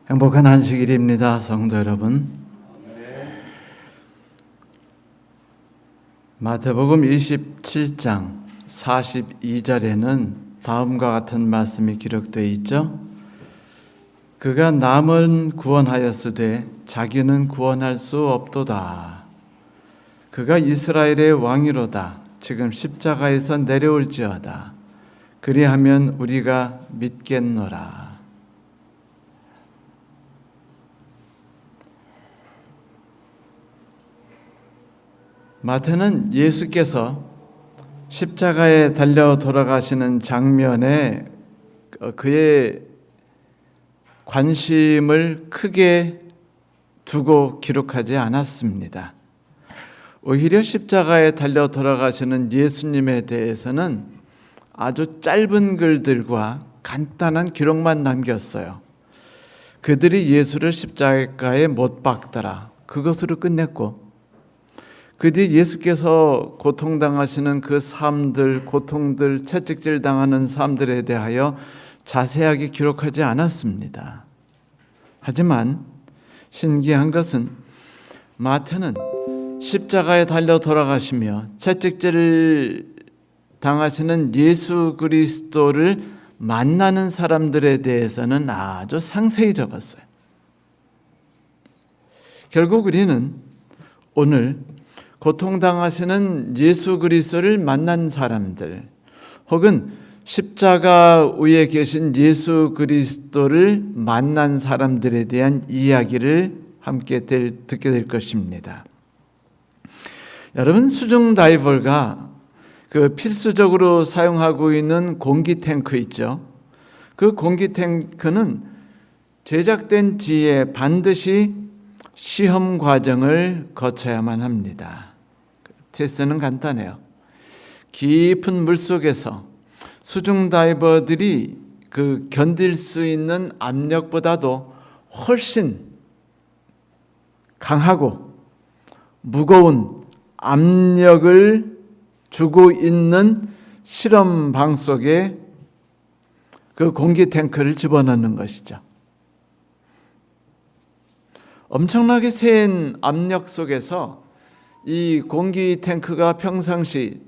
행복한 안식일입니다, 성도 여러분. 마태복음 27장 42절에는 다음과 같은 말씀이 기록되어 있죠. 그가 남은 구원하였으되 자기는 구원할 수 없도다. 그가 이스라엘의 왕이로다. 지금 십자가에서 내려올지어다. 그리하면 우리가 믿겠노라. 마태는 예수께서 십자가에 달려 돌아가시는 장면에 그의 관심을 크게 두고 기록하지 않았습니다. 오히려 십자가에 달려 돌아가시는 예수님에 대해서는 아주 짧은 글들과 간단한 기록만 남겼어요. 그들이 예수를 십자가에 못 박더라. 그것으로 끝냈고, 그 뒤 예수께서 고통당하시는 그 삶들, 고통들, 채찍질 당하는 삶들에 대하여 자세하게 기록하지 않았습니다. 하지만 신기한 것은 마태는 십자가에 달려 돌아가시며 채찍질을 당하시는 예수 그리스도를 만나는 사람들에 대해서는 아주 상세히 적었어요. 결국 우리는 오늘 고통당하시는 예수 그리스도를 만난 사람들, 혹은 십자가 위에 계신 예수 그리스도를 만난 사람들에 대한 이야기를 함께 듣게 될 것입니다. 여러분, 수중 다이버가 그 필수적으로 사용하고 있는 공기 탱크 있죠. 그 공기 탱크는 제작된 뒤에 반드시 시험 과정을 거쳐야만 합니다. 테스트는 간단해요. 깊은 물속에서 수중 다이버들이 그 견딜 수 있는 압력보다도 훨씬 강하고 무거운 압력을 주고 있는 실험방 속에 그 공기 탱크를 집어넣는 것이죠. 엄청나게 센 압력 속에서 이 공기 탱크가 평상시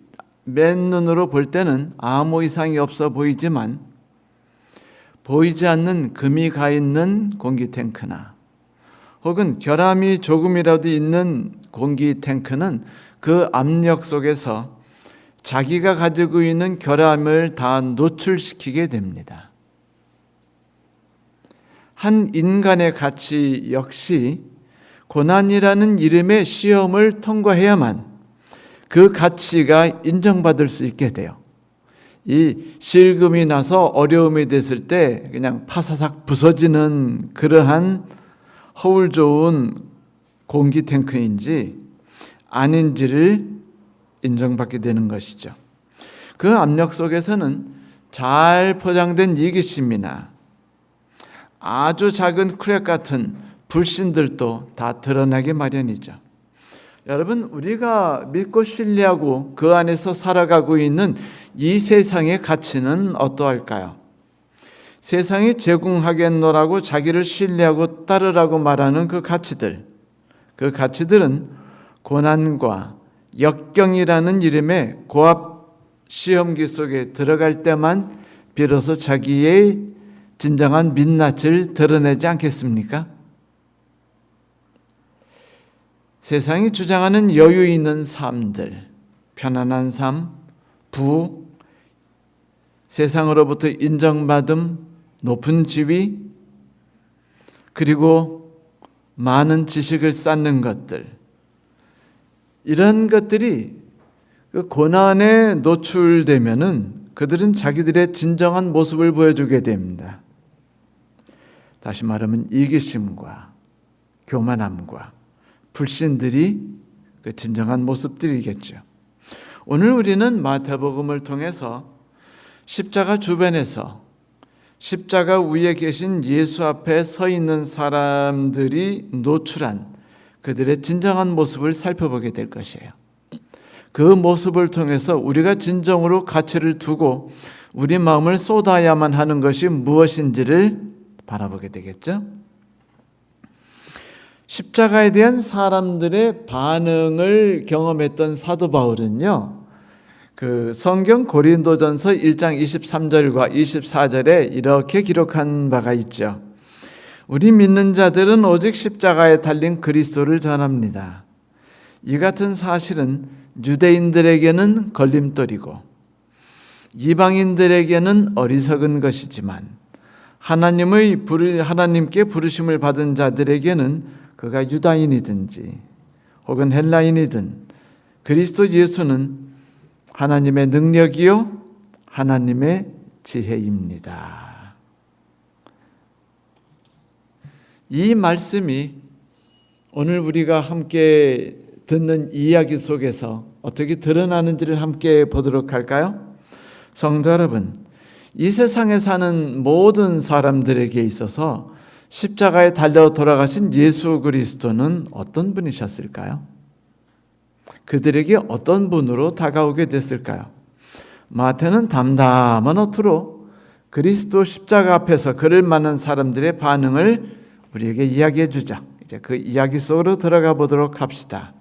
맨눈으로 볼 때는 아무 이상이 없어 보이지만, 보이지 않는 금이 가 있는 공기 탱크나 혹은 결함이 조금이라도 있는 공기 탱크는 그 압력 속에서 자기가 가지고 있는 결함을 다 노출시키게 됩니다. 한 인간의 가치 역시 고난이라는 이름의 시험을 통과해야만 그 가치가 인정받을 수 있게 돼요. 이 실금이 나서 어려움이 됐을 때 그냥 파사삭 부서지는 그러한 허울 좋은 공기 탱크인지 아닌지를 인정받게 되는 것이죠. 그 압력 속에서는 잘 포장된 이기심이나 아주 작은 크랙 같은 불신들도 다 드러나게 마련이죠. 여러분, 우리가 믿고 신뢰하고 그 안에서 살아가고 있는 이 세상의 가치는 어떠할까요? 세상이 제공하겠노라고 자기를 신뢰하고 따르라고 말하는 그 가치들은 고난과 역경이라는 이름의 고압 시험기 속에 들어갈 때만 비로소 자기의 진정한 민낯을 드러내지 않겠습니까? 세상이 주장하는 여유 있는 삶들, 편안한 삶, 세상으로부터 인정받음, 높은 지위, 그리고 많은 지식을 쌓는 것들, 이런 것들이 그 고난에 노출되면은 그들은 자기들의 진정한 모습을 보여주게 됩니다. 다시 말하면 이기심과 교만함과 불신들이 그 진정한 모습들이겠죠. 오늘 우리는 마태복음을 통해서 십자가 주변에서 십자가 위에 계신 예수 앞에 서 있는 사람들이 노출한 그들의 진정한 모습을 살펴보게 될 것이에요. 그 모습을 통해서 우리가 진정으로 가치를 두고 우리 마음을 쏟아야만 하는 것이 무엇인지를 바라보게 되겠죠. 십자가에 대한 사람들의 반응을 경험했던 사도 바울은요, 그 성경 고린도전서 1장 23절과 24절에 이렇게 기록한 바가 있죠. 우리 믿는 자들은 오직 십자가에 달린 그리스도를 전합니다. 이 같은 사실은 유대인들에게는 걸림돌이고 이방인들에게는 어리석은 것이지만 하나님께 부르심을 받은 자들에게는 그가 유다인이든지 혹은 헬라인이든 그리스도 예수는 하나님의 능력이요 하나님의 지혜입니다. 이 말씀이 오늘 우리가 함께 듣는 이야기 속에서 어떻게 드러나는지를 함께 보도록 할까요? 성도 여러분, 이 세상에 사는 모든 사람들에게 있어서 십자가에 달려 돌아가신 예수 그리스도는 어떤 분이셨을까요? 그들에게 어떤 분으로 다가오게 됐을까요? 마태는 담담한 어투로 그리스도 십자가 앞에서 그를 만난 사람들의 반응을 우리에게 이야기해 주죠. 이제 그 이야기 속으로 들어가 보도록 합시다.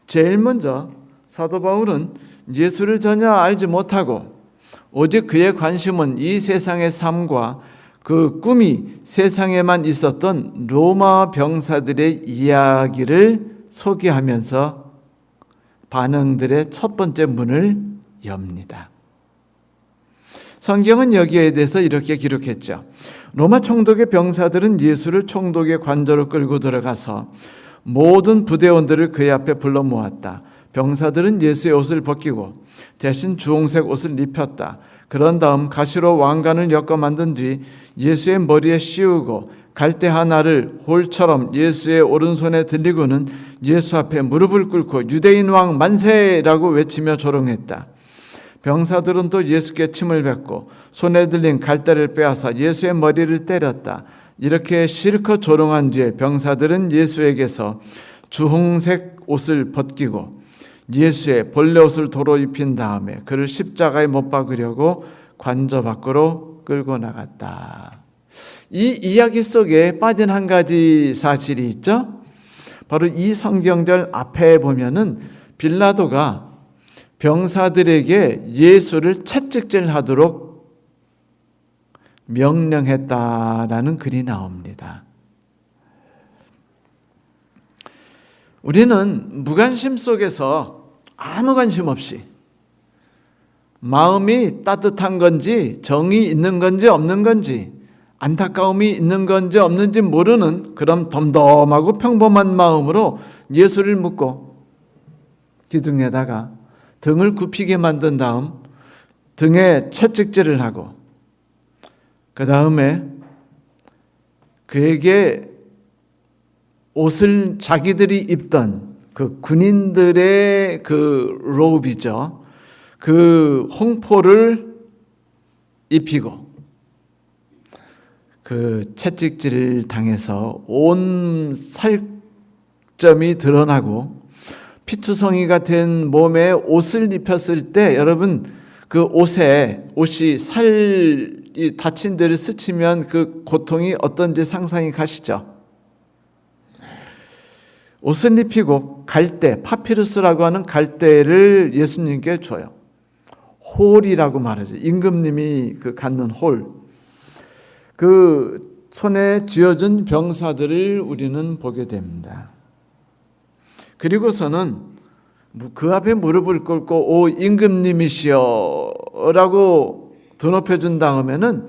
제일 먼저 사도 바울은 예수를 전혀 알지 못하고 오직 그의 관심은 이 세상의 삶과 그 꿈이 세상에만 있었던 로마 병사들의 이야기를 소개하면서 반응들의 첫 번째 문을 엽니다. 성경은 여기에 대해서 이렇게 기록했죠. 로마 총독의 병사들은 예수를 총독의 관저로 끌고 들어가서 모든 부대원들을 그의 앞에 불러 모았다. 병사들은 예수의 옷을 벗기고 대신 주홍색 옷을 입혔다. 그런 다음 가시로 왕관을 엮어 만든 뒤 예수의 머리에 씌우고 갈대 하나를 홀처럼 예수의 오른손에 들리고는 예수 앞에 무릎을 꿇고 유대인 왕 만세라고 외치며 조롱했다. 병사들은 또 예수께 침을 뱉고 손에 들린 갈대를 빼앗아 예수의 머리를 때렸다. 이렇게 실컷 조롱한 뒤에 병사들은 예수에게서 주홍색 옷을 벗기고 예수의 본래 옷을 도로 입힌 다음에 그를 십자가에 못 박으려고 관저 밖으로 끌고 나갔다. 이 이야기 속에 빠진 한 가지 사실이 있죠. 바로 이 성경절 앞에 보면은 빌라도가 병사들에게 예수를 채찍질하도록 명령했다라는 글이 나옵니다. 우리는 무관심 속에서 아무 관심 없이 마음이 따뜻한 건지 정이 있는 건지 없는 건지 안타까움이 있는 건지 없는지 모르는 그런 덤덤하고 평범한 마음으로 예수를 묻고 기둥에다가 등을 굽히게 만든 다음 등에 채찍질을 하고 그 다음에 그에게 옷을 자기들이 입던 그 군인들의 그 로비죠. 그 홍포를 입히고 그 채찍질을 당해서 온 살점이 드러나고 피투성이가 된 몸에 옷을 입혔을 때 여러분 그 옷이 살이 다친 데를 스치면 그 고통이 어떤지 상상이 가시죠? 옷을 입히고 갈대, 파피루스라고 하는 갈대를 예수님께 줘요. 홀이라고 말하죠. 임금님이 그 갖는 홀. 그 손에 쥐어준 병사들을 우리는 보게 됩니다. 그리고서는 그 앞에 무릎을 꿇고 오 임금님이시여 라고 드높여준 다음에는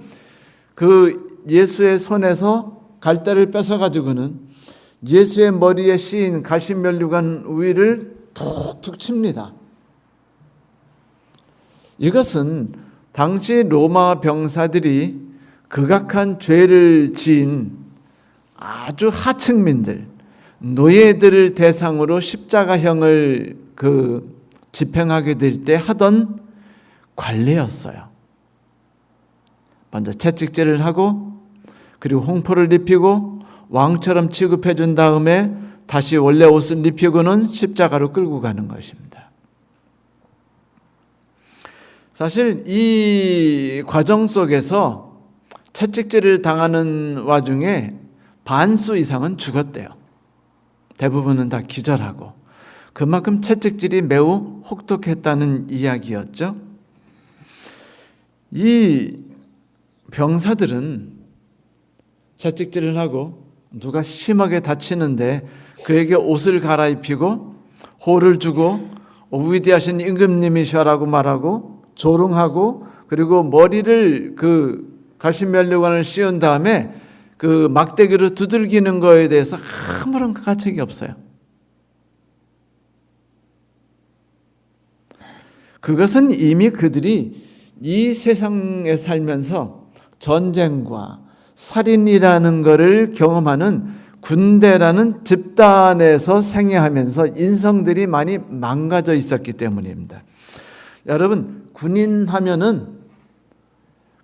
그 예수의 손에서 갈대를 뺏어가지고는 예수의 머리에 씌인 가시면류관 위를 툭툭 칩니다. 이것은 당시 로마 병사들이 극악한 죄를 지은 아주 하층민들, 노예들을 대상으로 십자가형을 집행하게 될 때 하던 관례였어요. 먼저 채찍질을 하고 그리고 홍포를 입히고 왕처럼 취급해 준 다음에 다시 원래 옷을 입히고는 십자가로 끌고 가는 것입니다. 사실 이 과정 속에서 채찍질을 당하는 와중에 반수 이상은 죽었대요. 대부분은 다 기절하고 그만큼 채찍질이 매우 혹독했다는 이야기였죠. 이 병사들은 채찍질을 하고 누가 심하게 다치는데 그에게 옷을 갈아입히고 호를 주고 위대하신 임금님이셔라고 말하고 조롱하고 그리고 머리를 그 가시면류관을 씌운 다음에 그 막대기로 두들기는 거에 대해서 아무런 가책이 없어요. 그것은 이미 그들이 이 세상에 살면서 전쟁과 살인이라는 것을 경험하는 군대라는 집단에서 생애하면서 인성들이 많이 망가져 있었기 때문입니다. 여러분, 군인 하면은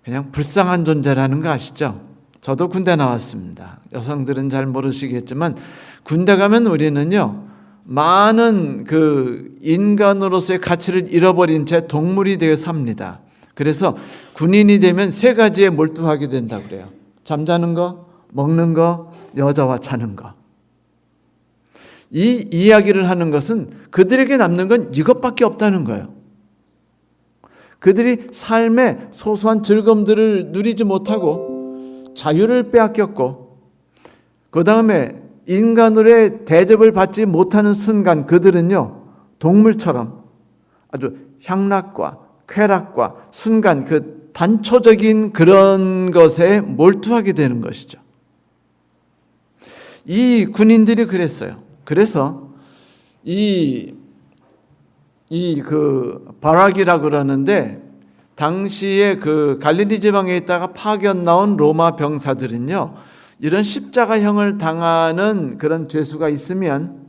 그냥 불쌍한 존재라는 거 아시죠? 저도 군대 나왔습니다. 여성들은 잘 모르시겠지만 군대 가면 우리는요, 많은 그 인간으로서의 가치를 잃어버린 채 동물이 되어 삽니다. 그래서 군인이 되면 세 가지에 몰두하게 된다고 그래요. 잠자는 거, 먹는 거, 여자와 자는 거. 이 이야기를 하는 것은 그들에게 남는 건 이것밖에 없다는 거예요. 그들이 삶의 소소한 즐거움들을 누리지 못하고 자유를 빼앗겼고 그 다음에 인간으로의 대접을 받지 못하는 순간 그들은요, 동물처럼 아주 향락과 쾌락과 순간 그 단초적인 그런 것에 몰두하게 되는 것이죠. 이 군인들이 그랬어요. 그래서 그 바락이라 그러는데 당시에 그 갈릴리 지방에 있다가 파견 나온 로마 병사들은요, 이런 십자가형을 당하는 그런 죄수가 있으면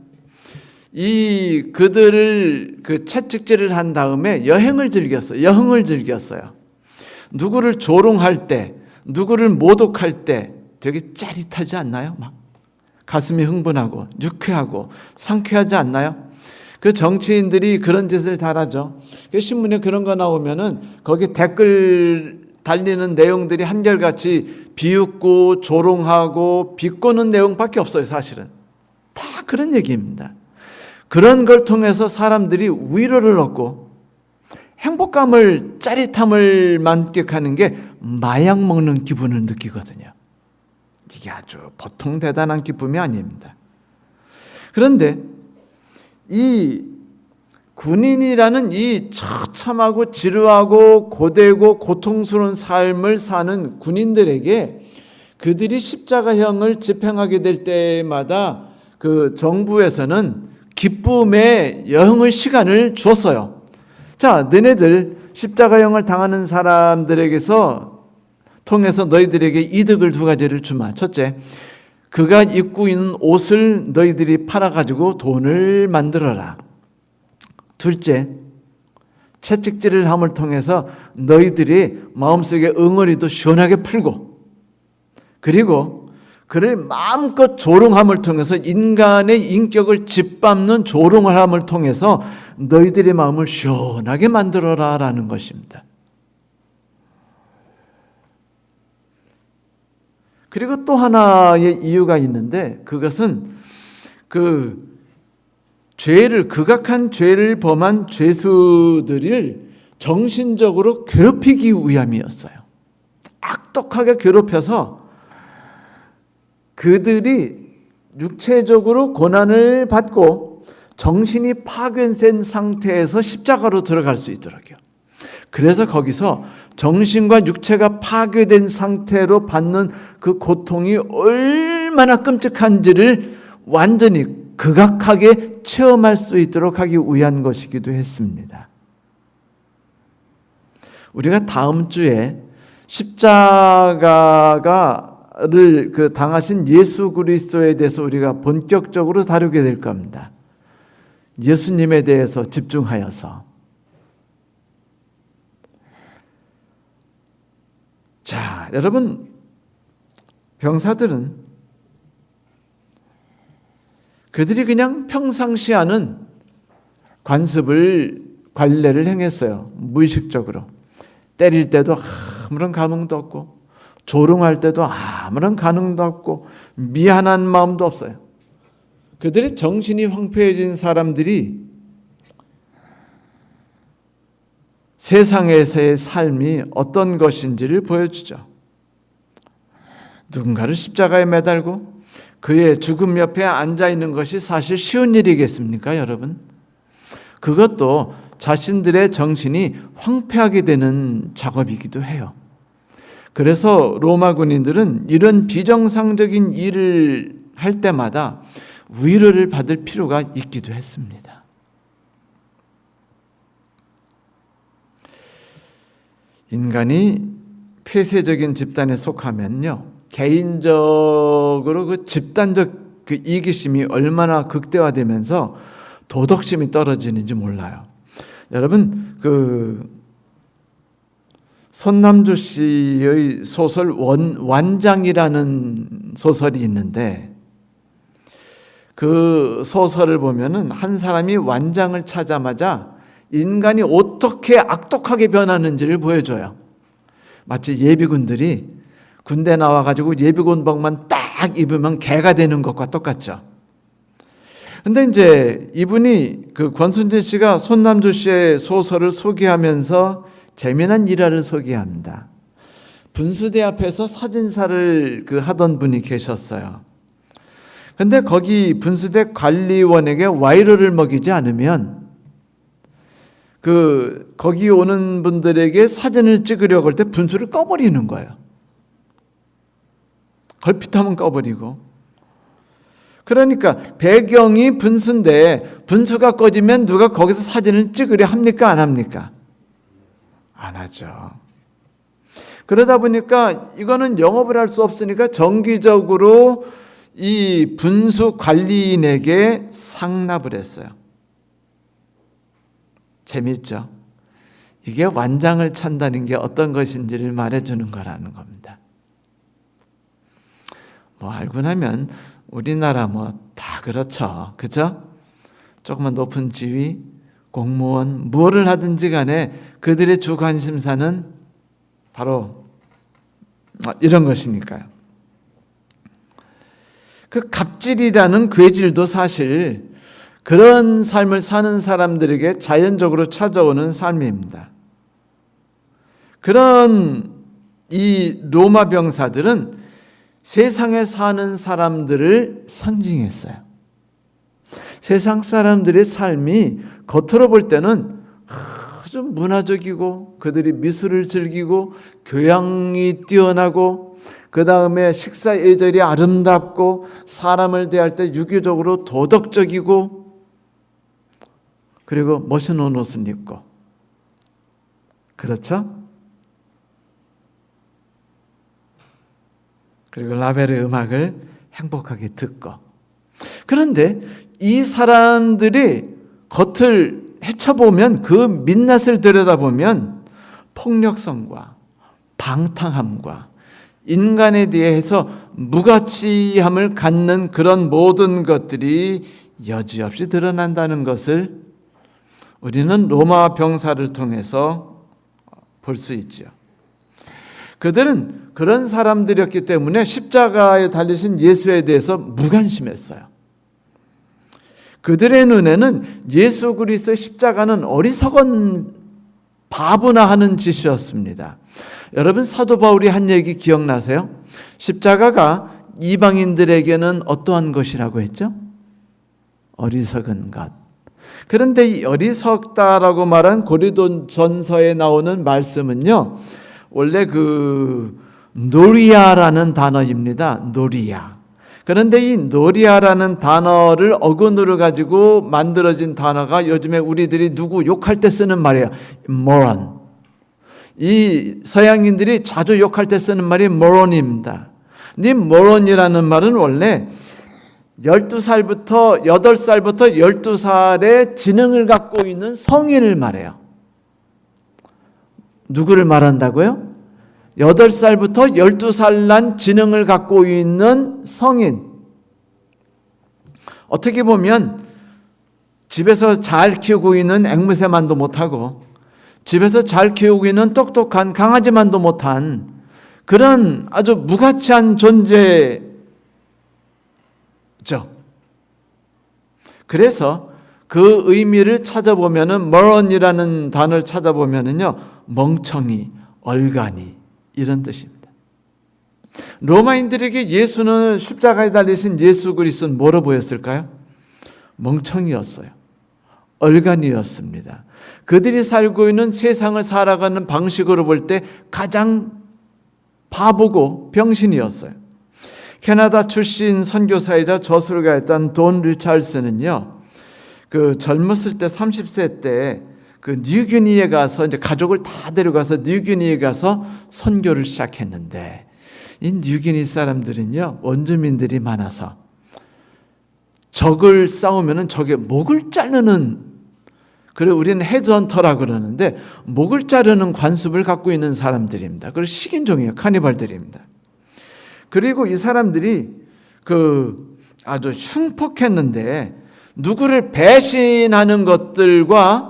그들을 그 채찍질을 한 다음에 여흥을 즐겼어요. 누구를 조롱할 때, 누구를 모독할 때 되게 짜릿하지 않나요? 막 가슴이 흥분하고 유쾌하고 상쾌하지 않나요? 그 정치인들이 그런 짓을 잘하죠. 신문에 그런 거 나오면은 거기 댓글 달리는 내용들이 한결같이 비웃고 조롱하고 비꼬는 내용밖에 없어요. 사실은 다 그런 얘기입니다. 그런 걸 통해서 사람들이 위로를 얻고 행복감을, 짜릿함을 만끽하는 게 마약 먹는 기분을 느끼거든요. 이게 아주 보통 대단한 기쁨이 아닙니다. 그런데 이 군인이라는 이 처참하고 지루하고 고되고 고통스러운 삶을 사는 군인들에게 그들이 십자가형을 집행하게 될 때마다 그 정부에서는 기쁨의 여흥의 시간을 주었어요. 자, 너네들 십자가형을 당하는 사람들에게서 통해서 너희들에게 이득을 두 가지를 주마. 첫째, 그가 입고 있는 옷을 너희들이 팔아가지고 돈을 만들어라. 둘째, 채찍질을 함을 통해서 너희들이 마음속의 응어리도 시원하게 풀고, 그리고 그를 마음껏 조롱함을 통해서 인간의 인격을 짓밟는 조롱을 함을 통해서 너희들의 마음을 시원하게 만들어라 라는 것입니다. 그리고 또 하나의 이유가 있는데 그것은 그 극악한 죄를 범한 죄수들을 정신적으로 괴롭히기 위함이었어요. 악독하게 괴롭혀서 그들이 육체적으로 고난을 받고 정신이 파괴된 상태에서 십자가로 들어갈 수 있도록요. 그래서 거기서 정신과 육체가 파괴된 상태로 받는 그 고통이 얼마나 끔찍한지를 완전히 극악하게 체험할 수 있도록 하기 위한 것이기도 했습니다. 우리가 다음 주에 십자가를 당하신 예수 그리스도에 대해서 우리가 본격적으로 다루게 될 겁니다. 예수님에 대해서 집중하여서. 자, 여러분, 병사들은 그들이 그냥 평상시 하는 관례를 행했어요. 무의식적으로. 때릴 때도 아무런 감흥도 없고, 조롱할 때도 아무런 감흥도 없고, 미안한 마음도 없어요. 그들의 정신이 황폐해진 사람들이 세상에서의 삶이 어떤 것인지를 보여주죠. 누군가를 십자가에 매달고 그의 죽음 옆에 앉아있는 것이 사실 쉬운 일이겠습니까, 여러분? 그것도 자신들의 정신이 황폐하게 되는 작업이기도 해요. 그래서 로마 군인들은 이런 비정상적인 일을 할 때마다 위로를 받을 필요가 있기도 했습니다. 인간이 폐쇄적인 집단에 속하면요, 개인적으로 그 집단적 그 이기심이 얼마나 극대화되면서 도덕심이 떨어지는지 몰라요. 여러분, 손남주 씨의 소설 완장이라는 소설이 있는데, 그 소설을 보면은 한 사람이 완장을 찾자마자 인간이 어떻게 악독하게 변하는지를 보여줘요. 마치 예비군들이 군대 나와가지고 예비군복만 딱 입으면 개가 되는 것과 똑같죠. 근데 이제 이분이 권순진 씨가 손남주 씨의 소설을 소개하면서 재미난 일화를 소개합니다. 분수대 앞에서 사진사를 하던 분이 계셨어요. 근데 거기 분수대 관리원에게 와이로를 먹이지 않으면 거기 오는 분들에게 사진을 찍으려고 할 때 분수를 꺼버리는 거예요. 걸핏하면 꺼버리고. 그러니까 배경이 분수인데 분수가 꺼지면 누가 거기서 사진을 찍으려 합니까? 안 합니까? 안 하죠. 그러다 보니까 이거는 영업을 할 수 없으니까 정기적으로 이 분수 관리인에게 상납을 했어요. 재밌죠? 이게 완장을 찬다는 게 어떤 것인지를 말해주는 거라는 겁니다. 알고 나면 우리나라 다 그렇죠. 그죠? 조금만 높은 지위, 공무원, 무엇을 하든지 간에 그들의 주 관심사는 바로 이런 것이니까요. 그 갑질이라는 괴질도 사실 그런 삶을 사는 사람들에게 자연적으로 찾아오는 삶입니다. 그런 이 로마 병사들은 세상에 사는 사람들을 상징했어요. 세상 사람들의 삶이 겉으로 볼 때는 아주 문화적이고 그들이 미술을 즐기고 교양이 뛰어나고 그 다음에 식사 예절이 아름답고 사람을 대할 때 유교적으로 도덕적이고 그리고 멋있는 옷을 입고 그렇죠? 그리고 라벨의 음악을 행복하게 듣고 그런데 이 사람들이 겉을 헤쳐보면 그 민낯을 들여다보면 폭력성과 방탕함과 인간에 대해서 무가치함을 갖는 그런 모든 것들이 여지없이 드러난다는 것을 우리는 로마 병사를 통해서 볼 수 있죠. 그들은 그런 사람들이었기 때문에 십자가에 달리신 예수에 대해서 무관심했어요. 그들의 눈에는 예수 그리스도의 십자가는 어리석은 바보나 하는 짓이었습니다. 여러분 사도 바울이 한 얘기 기억나세요? 십자가가 이방인들에게는 어떠한 것이라고 했죠? 어리석은 것. 그런데 이 어리석다라고 말한 고린도전서에 나오는 말씀은요, 원래 노리아라는 단어입니다. 노리아. 그런데 이 노리아라는 단어를 어근으로 가지고 만들어진 단어가 요즘에 우리들이 누구 욕할 때 쓰는 말이에요. moron. 이 서양인들이 자주 욕할 때 쓰는 말이 moron입니다. 이 moron이라는 말은 원래 12살부터 8살부터 12살의 지능을 갖고 있는 성인을 말해요. 누구를 말한다고요? 8살부터 12살 난 지능을 갖고 있는 성인. 어떻게 보면 집에서 잘 키우고 있는 앵무새만도 못하고 집에서 잘 키우고 있는 똑똑한 강아지만도 못한 그런 아주 무가치한 존재죠. 그래서 그 의미를 찾아보면은 moron이라는 단어를 찾아보면은요, 멍청이, 얼간이 이런 뜻입니다. 로마인들에게 예수는 십자가에 달리신 예수 그리스도는 뭐로 보였을까요? 멍청이였어요. 얼간이었습니다. 그들이 살고 있는 세상을 살아가는 방식으로 볼 때 가장 바보고 병신이었어요. 캐나다 출신 선교사이자 저술가였던 돈 리찰스는요, 그 젊었을 때 30세 때 그 뉴기니에 가서 이제 가족을 다 데려가서 뉴기니에 가서 선교를 시작했는데, 이 뉴기니 사람들은요, 원주민들이 많아서 적을 싸우면은 적의 목을 자르는, 그래 우리는 헤드헌터라고 그러는데 목을 자르는 관습을 갖고 있는 사람들입니다. 그리고 식인종이에요. 카니발들입니다. 그리고 이 사람들이 그 아주 흉폭했는데, 누구를 배신하는 것들과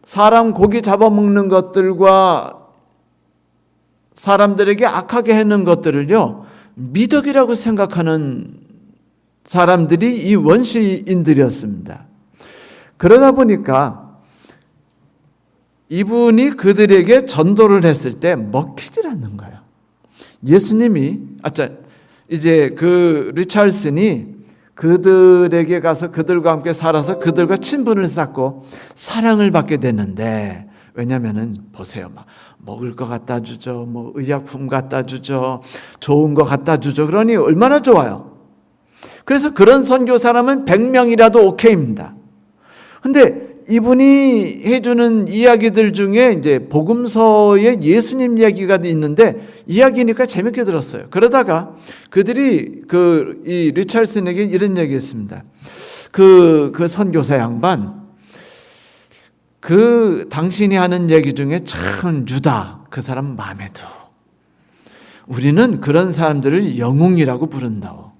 사람 고기 잡아먹는 것들과 사람들에게 악하게 하는 것들을요, 미덕이라고 생각하는 사람들이 이 원시인들이었습니다. 그러다 보니까 이분이 그들에게 전도를 했을 때 먹히질 않는 거예요. 예수님이, 이제 그 리찰슨이 그들에게 가서 그들과 함께 살아서 그들과 친분을 쌓고 사랑을 받게 되는데, 왜냐면은 보세요. 막 먹을 거 갖다 주죠. 뭐 의약품 갖다 주죠. 좋은 거 갖다 주죠. 그러니 얼마나 좋아요. 그래서 그런 선교 사람은 100명이라도 오케이입니다. 근데 이분이 해주는 이야기들 중에 이제 복음서에 예수님 이야기가 있는데, 이야기니까 재밌게 들었어요. 그러다가 그들이 이 리찰슨에게 이런 얘기 했습니다. 그 선교사 양반, 당신이 하는 얘기 중에 참 유다, 그 사람 마음에 들어. 우리는 그런 사람들을 영웅이라고 부른다오.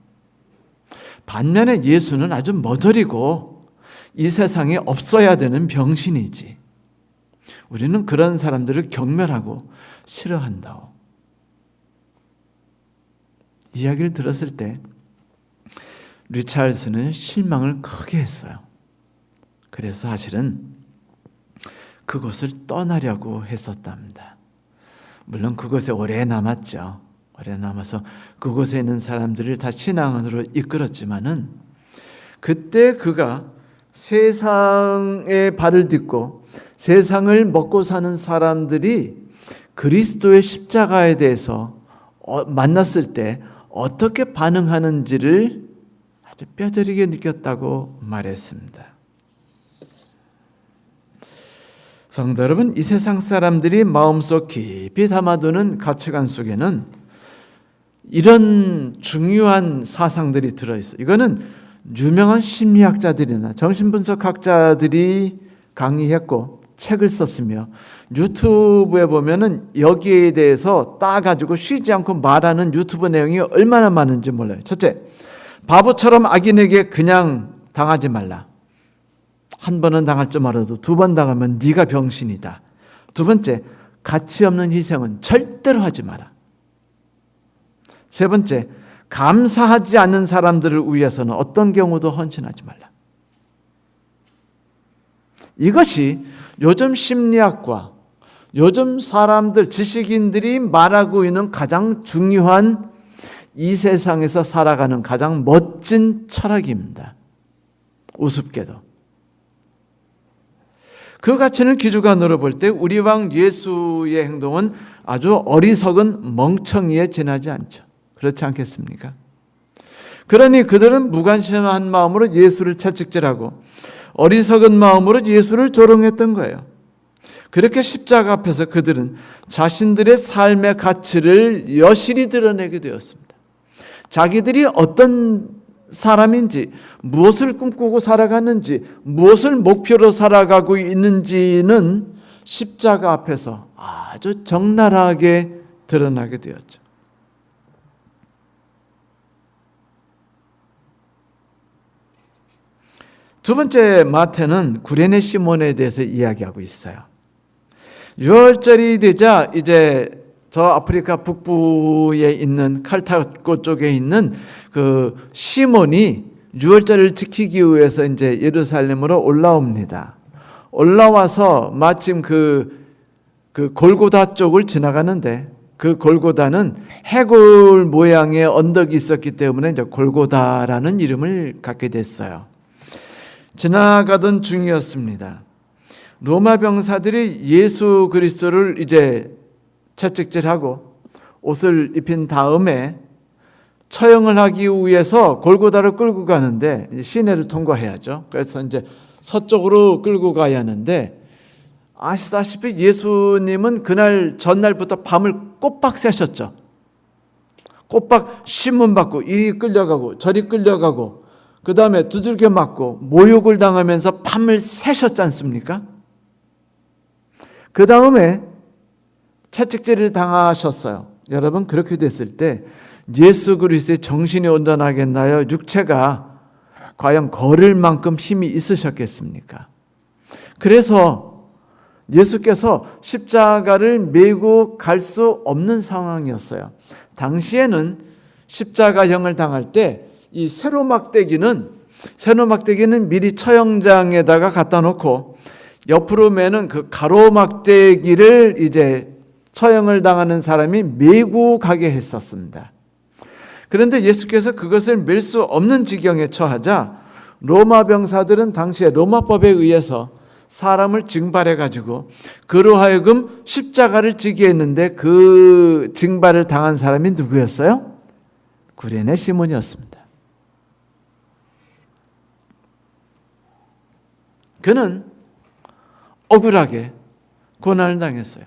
반면에 예수는 아주 머저리고 이 세상에 없어야 되는 병신이지. 우리는 그런 사람들을 경멸하고 싫어한다오. 이야기를 들었을 때 리찰스는 실망을 크게 했어요. 그래서 사실은 그곳을 떠나려고 했었답니다. 물론 그곳에 오래 남았죠. 오래 남아서 그곳에 있는 사람들을 다 신앙으로 이끌었지만은, 그때 그가 세상의 발을 딛고 세상을 먹고 사는 사람들이 그리스도의 십자가에 대해서 만났을 때 어떻게 반응하는지를 아주 뼈저리게 느꼈다고 말했습니다. 성도 여러분, 이 세상 사람들이 마음속 깊이 담아두는 가치관 속에는 이런 중요한 사상들이 들어있어요. 이거는 유명한 심리학자들이나 정신분석학자들이 강의했고 책을 썼으며, 유튜브에 보면은 여기에 대해서 따가지고 쉬지 않고 말하는 유튜브 내용이 얼마나 많은지 몰라요. 첫째, 바보처럼 악인에게 그냥 당하지 말라. 한 번은 당할 줄 알아도 두 번 당하면 네가 병신이다. 두 번째, 가치 없는 희생은 절대로 하지 마라. 세 번째, 감사하지 않는 사람들을 위해서는 어떤 경우도 헌신하지 말라. 이것이 요즘 심리학과 요즘 사람들, 지식인들이 말하고 있는 가장 중요한, 이 세상에서 살아가는 가장 멋진 철학입니다. 우습게도. 그 가치는 기주관으로 볼 때 우리 왕 예수의 행동은 아주 어리석은 멍청이에 지나지 않죠. 그렇지 않겠습니까? 그러니 그들은 무관심한 마음으로 예수를 채찍질하고 어리석은 마음으로 예수를 조롱했던 거예요. 그렇게 십자가 앞에서 그들은 자신들의 삶의 가치를 여실히 드러내게 되었습니다. 자기들이 어떤 사람인지, 무엇을 꿈꾸고 살아가는지, 무엇을 목표로 살아가고 있는지는 십자가 앞에서 아주 적나라하게 드러나게 되었죠. 두 번째, 마태는 구레네 시몬에 대해서 이야기하고 있어요. 6월절이 되자 이제 저 아프리카 북부에 있는 칼타고 쪽에 있는 그 시몬이 유월절을 지키기 위해서 이제 예루살렘으로 올라옵니다. 올라와서 마침 그 골고다 쪽을 지나가는데, 그 골고다는 해골 모양의 언덕이 있었기 때문에 이제 골고다라는 이름을 갖게 됐어요. 지나가던 중이었습니다. 로마 병사들이 예수 그리스도를 이제 채찍질하고 옷을 입힌 다음에 처형을 하기 위해서 골고다를 끌고 가는데, 시내를 통과해야죠. 그래서 이제 서쪽으로 끌고 가야 하는데, 아시다시피 예수님은 그날 전날부터 밤을 꼬박 새셨죠. 꼬박 신문 받고 이리 끌려가고 저리 끌려가고, 그 다음에 두들겨 맞고 모욕을 당하면서 밤을 새셨지 않습니까? 그 다음에 채찍질을 당하셨어요. 여러분, 그렇게 됐을 때 예수 그리스도의 정신이 온전하겠나요? 육체가 과연 걸을 만큼 힘이 있으셨겠습니까? 그래서 예수께서 십자가를 메고 갈 수 없는 상황이었어요. 당시에는 십자가형을 당할 때 이 세로막대기는 미리 처형장에다가 갖다 놓고 옆으로 매는 그 가로막대기를 이제 처형을 당하는 사람이 메고 가게 했었습니다. 그런데 예수께서 그것을 맬 수 없는 지경에 처하자 로마 병사들은 당시에 로마법에 의해서 사람을 징발해 가지고 그로 하여금 십자가를 지게 했는데, 그 징발을 당한 사람이 누구였어요? 구레네 시몬이었습니다. 그는 억울하게 고난을 당했어요.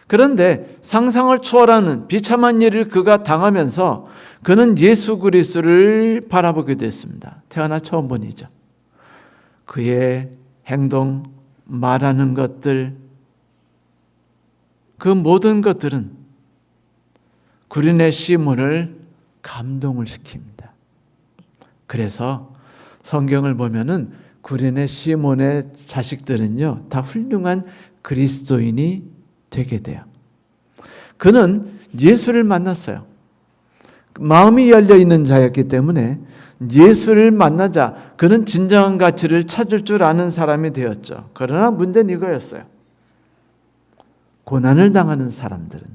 그런데 상상을 초월하는 비참한 일을 그가 당하면서 그는 예수 그리스도를 바라보게 됐습니다. 태어나 처음 본 이죠. 그의 행동, 말하는 것들, 그 모든 것들은 구레네 시몬을 감동을 시킵니다. 그래서 성경을 보면은 구레네 시몬의 자식들은요, 다 훌륭한 그리스도인이 되게 돼요. 그는 예수를 만났어요. 마음이 열려 있는 자였기 때문에 예수를 만나자 그는 진정한 가치를 찾을 줄 아는 사람이 되었죠. 그러나 문제는 이거였어요. 고난을 당하는 사람들은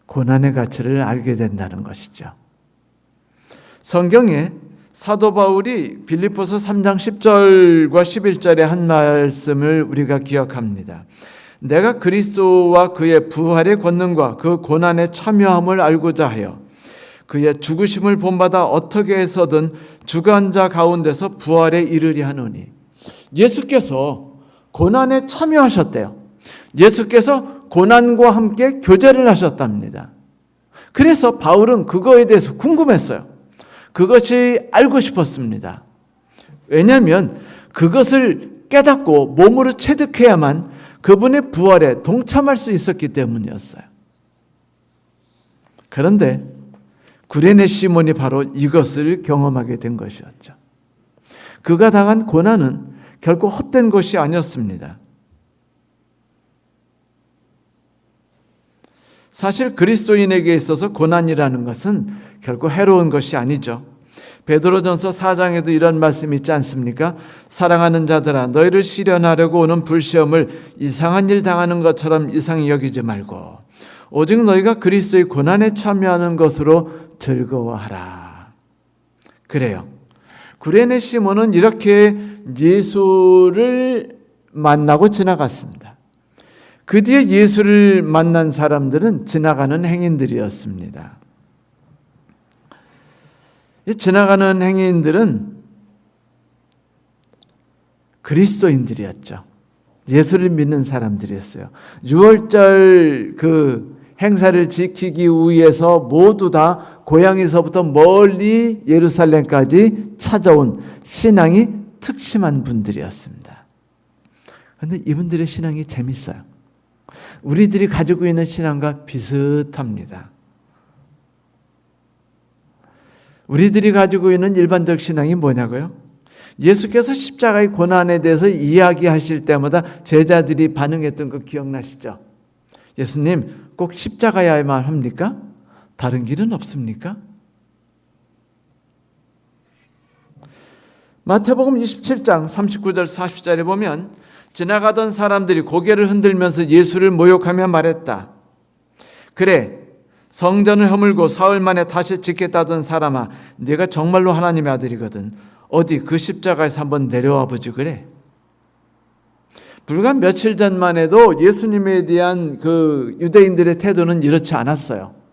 고난의 가치를 알게 된다는 것이죠. 성경에 사도 바울이 빌립보서 3장 10절과 11절의 한 말씀을 우리가 기억합니다. 내가 그리스도와 그의 부활의 권능과 그 고난의 참여함을 알고자 하여 그의 죽으심을 본받아 어떻게 해서든 죽은 자 가운데서 부활에 이르려 하노니. 예수께서 고난에 참여하셨대요. 예수께서 고난과 함께 교제를 하셨답니다. 그래서 바울은 그거에 대해서 궁금했어요. 그것이 알고 싶었습니다. 왜냐하면 그것을 깨닫고 몸으로 체득해야만 그분의 부활에 동참할 수 있었기 때문이었어요. 그런데 구레네 시몬이 바로 이것을 경험하게 된 것이었죠. 그가 당한 고난은 결코 헛된 것이 아니었습니다. 사실 그리스도인에게 있어서 고난이라는 것은 결코 해로운 것이 아니죠. 베드로전서 4장에도 이런 말씀이 있지 않습니까? 사랑하는 자들아, 너희를 시련하려고 오는 불시험을 이상한 일 당하는 것처럼 이상히 여기지 말고 오직 너희가 그리스도의 고난에 참여하는 것으로 즐거워하라. 그래요. 구레네 시몬은 이렇게 예수를 만나고 지나갔습니다. 그 뒤에 예수를 만난 사람들은 지나가는 행인들이었습니다. 이 지나가는 행인들은 그리스도인들이었죠. 예수를 믿는 사람들이었어요. 유월절 그 행사를 지키기 위해서 모두 다 고향에서부터 멀리 예루살렘까지 찾아온 신앙이 특심한 분들이었습니다. 그런데 이분들의 신앙이 재밌어요. 우리들이 가지고 있는 신앙과 비슷합니다. 우리들이 가지고 있는 일반적 신앙이 뭐냐고요? 예수께서 십자가의 고난에 대해서 이야기하실 때마다 제자들이 반응했던 거 기억나시죠? 예수님 꼭 십자가야만 합니까? 다른 길은 없습니까? 마태복음 27장 39절 40절에 보면 지나가던 사람들이 고개를 흔들면서 예수를 모욕하며 말했다. 그래, 성전을 허물고 사흘 만에 다시 짓겠다던 사람아, 네가 정말로 하나님의 아들이거든. 어디 그 십자가에서 한번 내려와 보지 그래. 불과 며칠 전만 해도 예수님에 대한 그 유대인들의 태도는 이렇지 않았어요.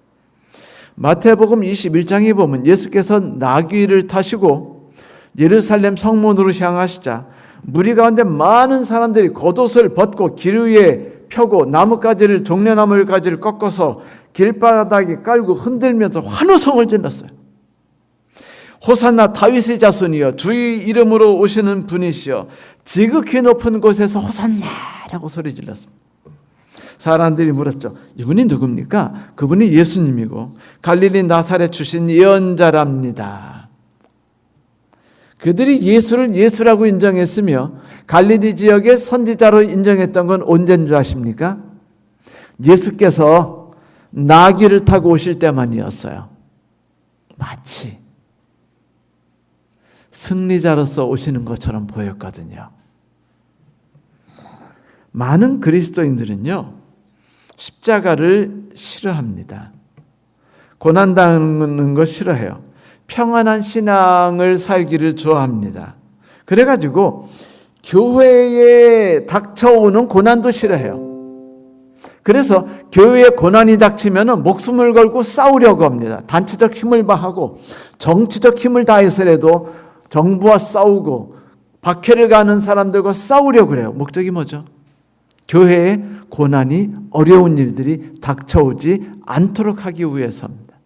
마태복음 21장에 보면 예수께서 나귀를 타시고 예루살렘 성문으로 향하시자 무리 가운데 많은 사람들이 겉옷을 벗고 길 위에 펴고 나뭇가지를 종려나무가지를 꺾어서 길바닥에 깔고 흔들면서 환호성을 질렀어요. 호산나 다윗의 자손이여 주의 이름으로 오시는 분이시여 지극히 높은 곳에서 호산나라고 소리 질렀습니다. 사람들이 물었죠. 이분이 누굽니까? 그분이 예수님이고 갈릴리 나사렛 출신 예언자랍니다. 그들이 예수를 예수라고 인정했으며 갈릴리 지역의 선지자로 인정했던 건 언제인 줄 아십니까? 예수께서 나귀를 타고 오실 때만이었어요. 마치 승리자로서 오시는 것처럼 보였거든요. 많은 그리스도인들은요, 십자가를 싫어합니다. 고난당하는 거 싫어해요. 평안한 신앙을 살기를 좋아합니다. 그래가지고 교회에 닥쳐오는 고난도 싫어해요. 그래서 교회에 고난이 닥치면 목숨을 걸고 싸우려고 합니다. 단체적 힘을 다하고 정치적 힘을 다해서라도 정부와 싸우고 박해를 가는 사람들과 싸우려고 그래요. 목적이 뭐죠? 교회에 고난이 어려운 일들이 닥쳐오지 않도록 하기 위해서입니다.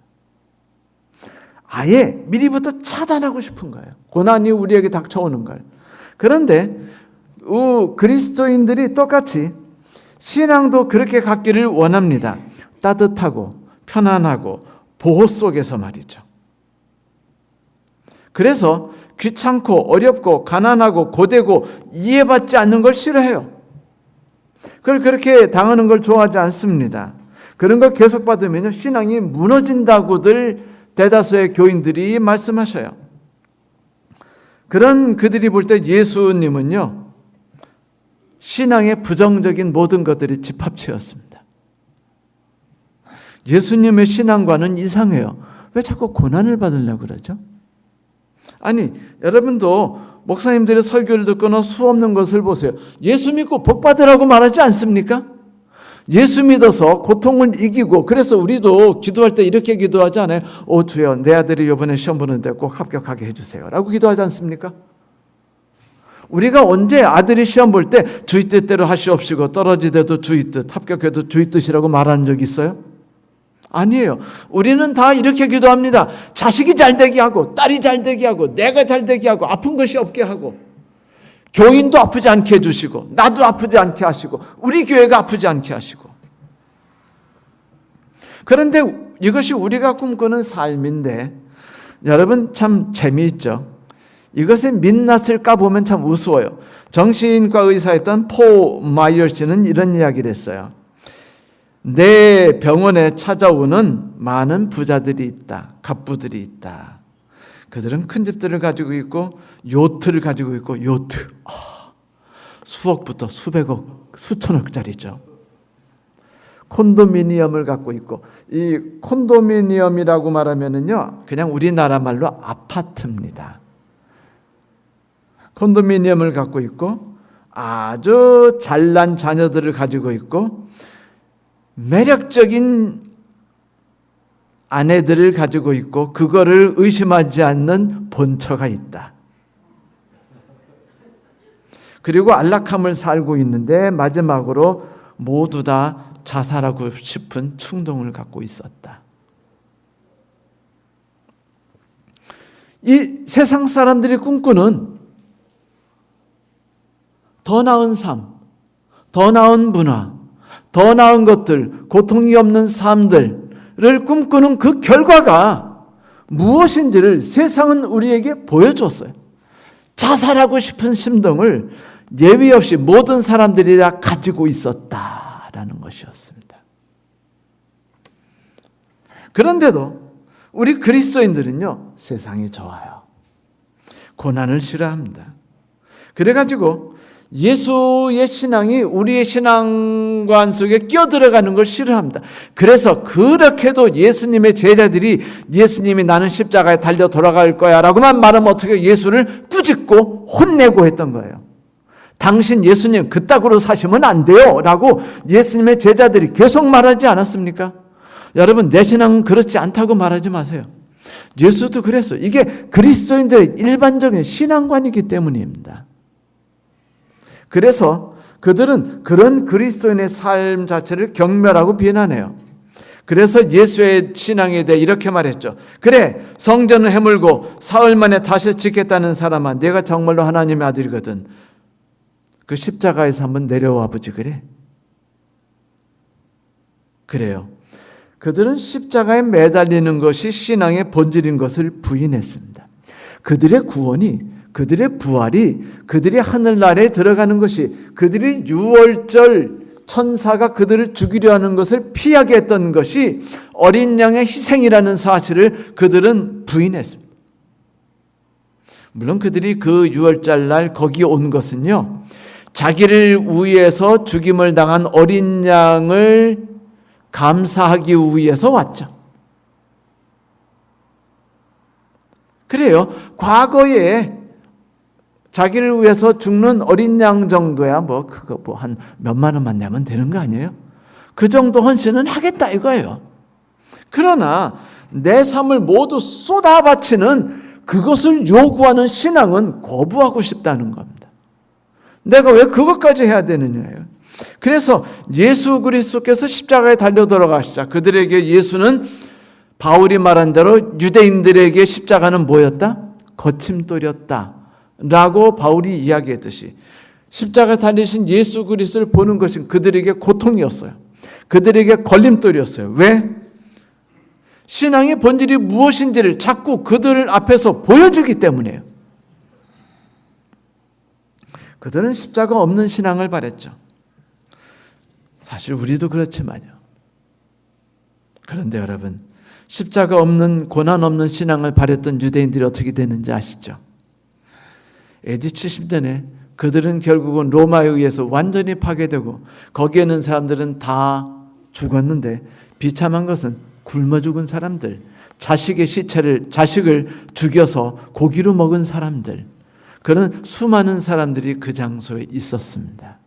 아예 미리부터 차단하고 싶은 거예요. 고난이 우리에게 닥쳐오는 걸. 그런데 그리스도인들이 똑같이 신앙도 그렇게 갖기를 원합니다. 따뜻하고 편안하고 보호 속에서 말이죠. 그래서 귀찮고 어렵고 가난하고 고되고 이해받지 않는 걸 싫어해요. 그걸 그렇게 당하는 걸 좋아하지 않습니다. 그런 걸 계속 받으면 신앙이 무너진다고들 대다수의 교인들이 말씀하셔요. 그런 그들이 볼 때 예수님은요, 신앙의 부정적인 모든 것들이 집합체였습니다. 예수님의 신앙과는 이상해요. 왜 자꾸 고난을 받으려고 그러죠? 아니, 여러분도 목사님들의 설교를 듣거나 수 없는 것을 보세요. 예수 믿고 복 받으라고 말하지 않습니까? 예수 믿어서 고통을 이기고, 그래서 우리도 기도할 때 이렇게 기도하지 않아요? 오 주여, 내 아들이 이번에 시험 보는데 꼭 합격하게 해주세요 라고 기도하지 않습니까? 우리가 언제 아들이 시험 볼 때 주의 뜻대로 하시옵시고 떨어지더라도 주의 뜻, 합격해도 주의 뜻이라고 말하는 적 있어요? 아니에요. 우리는 다 이렇게 기도합니다. 자식이 잘되게 하고, 딸이 잘되게 하고, 내가 잘되게 하고, 아픈 것이 없게 하고, 교인도 아프지 않게 해주시고, 나도 아프지 않게 하시고, 우리 교회가 아프지 않게 하시고. 그런데 이것이 우리가 꿈꾸는 삶인데, 여러분 참 재미있죠. 이것의 민낯을 까보면 참 우스워요. 정신과 의사였던 포 마이어 씨는 이런 이야기를 했어요. 내 병원에 찾아오는 많은 부자들이 있다. 갑부들이 있다. 그들은 큰 집들을 가지고 있고 요트를 가지고 있고, 요트 수억부터 수백억, 수천억짜리죠. 콘도미니엄을 갖고 있고, 이 콘도미니엄이라고 말하면은요, 그냥 우리나라 말로 아파트입니다. 콘도미니엄을 갖고 있고 아주 잘난 자녀들을 가지고 있고 매력적인 아내들을 가지고 있고 그거를 의심하지 않는 본처가 있다. 그리고 안락함을 살고 있는데 마지막으로 모두 다 자살하고 싶은 충동을 갖고 있었다. 이 세상 사람들이 꿈꾸는 더 나은 삶, 더 나은 문화, 더 나은 것들, 고통이 없는 삶들을 꿈꾸는 그 결과가 무엇인지를 세상은 우리에게 보여줬어요. 자살하고 싶은 심정을 예외 없이 모든 사람들이 다 가지고 있었다라는 것이었습니다. 그런데도 우리 그리스도인들은요, 세상이 좋아요. 고난을 싫어합니다. 그래가지고 예수의 신앙이 우리의 신앙관 속에 끼어들어가는 걸 싫어합니다. 그래서 그렇게도 예수님의 제자들이 예수님이 나는 십자가에 달려 돌아갈 거야 라고만 말하면 어떻게 예수를 꾸짖고 혼내고 했던 거예요. 당신 예수님 그따구로 사시면 안 돼요 라고 예수님의 제자들이 계속 말하지 않았습니까? 여러분, 내 신앙은 그렇지 않다고 말하지 마세요. 예수도 그랬어요. 이게 그리스도인들의 일반적인 신앙관이기 때문입니다. 그래서 그들은 그런 그리스도인의 삶 자체를 경멸하고 비난해요. 그래서 예수의 신앙에 대해 이렇게 말했죠. 그래, 성전을 해물고 사흘 만에 다시 짓겠다는 사람아, 내가 정말로 하나님의 아들이거든. 그 십자가에서 한번 내려와 보지 그래. 그래요. 그들은 십자가에 매달리는 것이 신앙의 본질인 것을 부인했습니다. 그들의 구원이, 그들의 부활이, 그들이 하늘나라에 들어가는 것이, 그들이 유월절 천사가 그들을 죽이려 하는 것을 피하게 했던 것이 어린 양의 희생이라는 사실을 그들은 부인했습니다. 물론 그들이 그 유월절 날 거기 온 것은요, 자기를 위해서 죽임을 당한 어린 양을 감사하기 위해서 왔죠. 그래요. 과거에 자기를 위해서 죽는 어린 양 정도야 그거 한 몇만 원만 내면 되는 거 아니에요? 그 정도 헌신은 하겠다 이거예요. 그러나 내 삶을 모두 쏟아 바치는 그것을 요구하는 신앙은 거부하고 싶다는 겁니다. 내가 왜 그것까지 해야 되느냐예요. 그래서 예수 그리스도께서 십자가에 달려 돌아가시자 그들에게 예수는 바울이 말한 대로 유대인들에게 십자가는 뭐였다? 거침돌이었다 라고 바울이 이야기했듯이 십자가에 달리신 예수 그리스도를 보는 것은 그들에게 고통이었어요. 그들에게 걸림돌이었어요. 왜? 신앙의 본질이 무엇인지를 자꾸 그들 앞에서 보여주기 때문이에요. 그들은 십자가 없는 신앙을 바랬죠. 사실 우리도 그렇지만요. 그런데 여러분, 십자가 없는, 고난 없는 신앙을 바랬던 유대인들이 어떻게 되는지 아시죠? AD 70년에 그들은 결국은 로마에 의해서 완전히 파괴되고 거기에 있는 사람들은 다 죽었는데 비참한 것은 굶어 죽은 사람들, 자식을 죽여서 고기로 먹은 사람들, 그런 수많은 사람들이 그 장소에 있었습니다.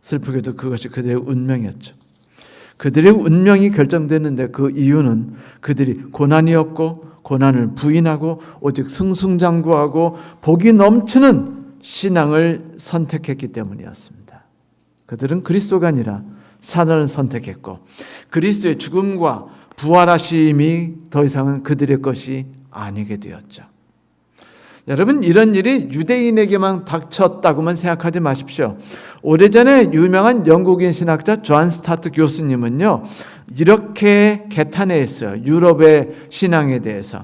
슬프게도 그것이 그들의 운명이었죠. 그들의 운명이 결정되는데 그 이유는 그들이 고난이 없고 고난을 부인하고 오직 승승장구하고 복이 넘치는 신앙을 선택했기 때문이었습니다. 그들은 그리스도가 아니라 사단을 선택했고 그리스도의 죽음과 부활하심이 더 이상은 그들의 것이 아니게 되었죠. 여러분, 이런 일이 유대인에게만 닥쳤다고만 생각하지 마십시오. 오래전에 유명한 영국인 신학자 존 스타트 교수님은요, 이렇게 개탄했어요. 유럽의 신앙에 대해서.